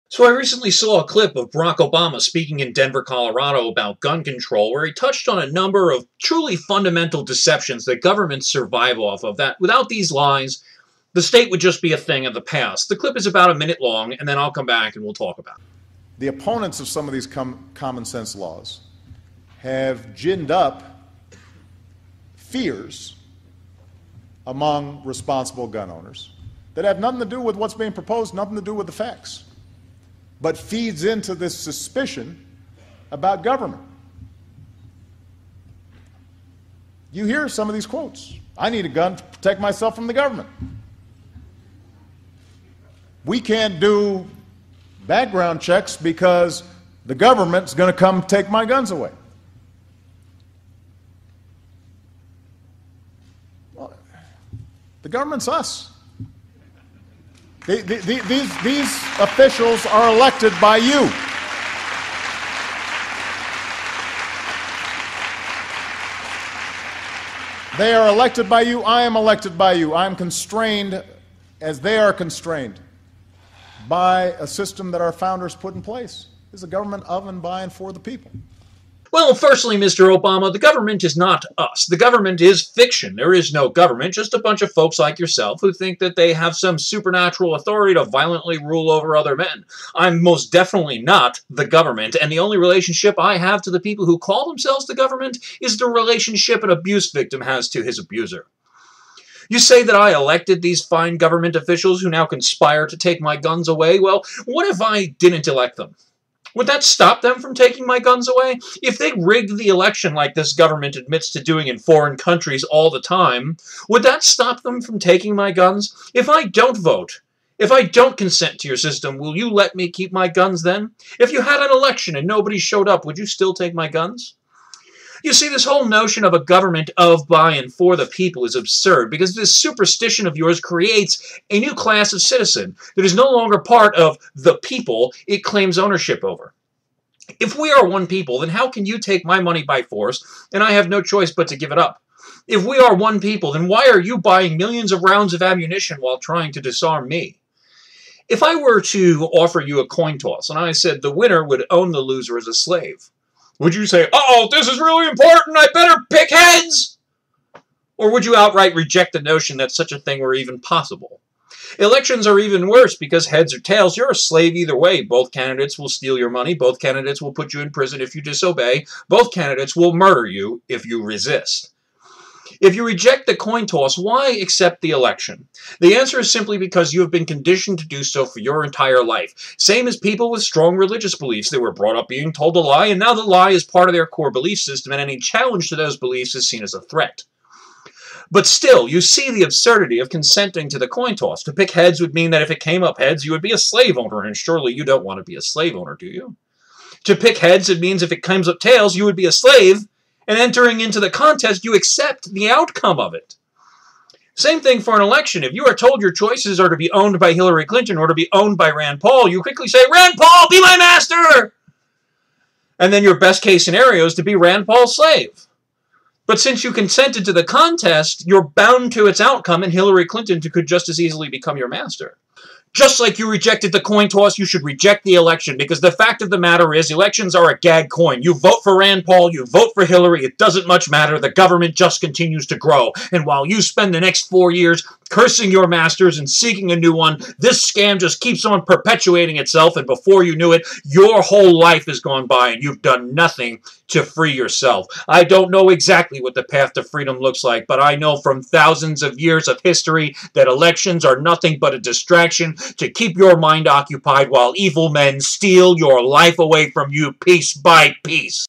So I recently saw a clip of Barack Obama speaking in Denver, Colorado about gun control, where he touched on a number of truly fundamental deceptions that governments survive off of, that without these lies, the state would just be a thing of the past. The clip is about a minute long, and then I'll come back and we'll talk about it. The opponents of some of these common sense laws have ginned up fears among responsible gun owners that have nothing to do with what's being proposed, nothing to do with the facts, but feeds into this suspicion about government. You hear some of these quotes. I need a gun to protect myself from the government. We can't do background checks because the government's going to come take my guns away. Well, the government's us. These officials are elected by you. They are elected by you. I am elected by you. I am constrained as they are constrained by a system that our founders put in place. It's a government of and by and for the people. Well, firstly, Mr. Obama, the government is not us. The government is fiction. There is no government, just a bunch of folks like yourself who think that they have some supernatural authority to violently rule over other men. I'm most definitely not the government, and the only relationship I have to the people who call themselves the government is the relationship an abuse victim has to his abuser. You say that I elected these fine government officials who now conspire to take my guns away? Well, what if I didn't elect them? Would that stop them from taking my guns away? If they rigged the election like this government admits to doing in foreign countries all the time, would that stop them from taking my guns? If I don't vote, if I don't consent to your system, will you let me keep my guns then? If you had an election and nobody showed up, would you still take my guns? You see, this whole notion of a government of, by, and for the people is absurd because this superstition of yours creates a new class of citizen that is no longer part of the people it claims ownership over. If we are one people, then how can you take my money by force and I have no choice but to give it up? If we are one people, then why are you buying millions of rounds of ammunition while trying to disarm me? If I were to offer you a coin toss and I said the winner would own the loser as a slave, would you say, uh-oh, this is really important, I better pick heads? Or would you outright reject the notion that such a thing were even possible? Elections are even worse because heads or tails, you're a slave either way. Both candidates will steal your money. Both candidates will put you in prison if you disobey. Both candidates will murder you if you resist. If you reject the coin toss, why accept the election? The answer is simply because you have been conditioned to do so for your entire life. Same as people with strong religious beliefs. They were brought up being told a lie, and now the lie is part of their core belief system, and any challenge to those beliefs is seen as a threat. But still, you see the absurdity of consenting to the coin toss. To pick heads would mean that if it came up heads, you would be a slave owner, and surely you don't want to be a slave owner, do you? To pick heads, it means if it comes up tails, you would be a slave, and entering into the contest, you accept the outcome of it. Same thing for an election. If you are told your choices are to be owned by Hillary Clinton or to be owned by Rand Paul, you quickly say, Rand Paul, be my master! And then your best case scenario is to be Rand Paul's slave. But since you consented to the contest, you're bound to its outcome, and Hillary Clinton could just as easily become your master. Just like you rejected the coin toss, you should reject the election, because the fact of the matter is elections are a gag coin. You vote for Rand Paul, you vote for Hillary, it doesn't much matter. The government just continues to grow. And while you spend the next 4 years cursing your masters and seeking a new one, this scam just keeps on perpetuating itself, and before you knew it, your whole life has gone by and you've done nothing to free yourself. I don't know exactly what the path to freedom looks like, but I know from thousands of years of history that elections are nothing but a distraction to keep your mind occupied while evil men steal your life away from you piece by piece.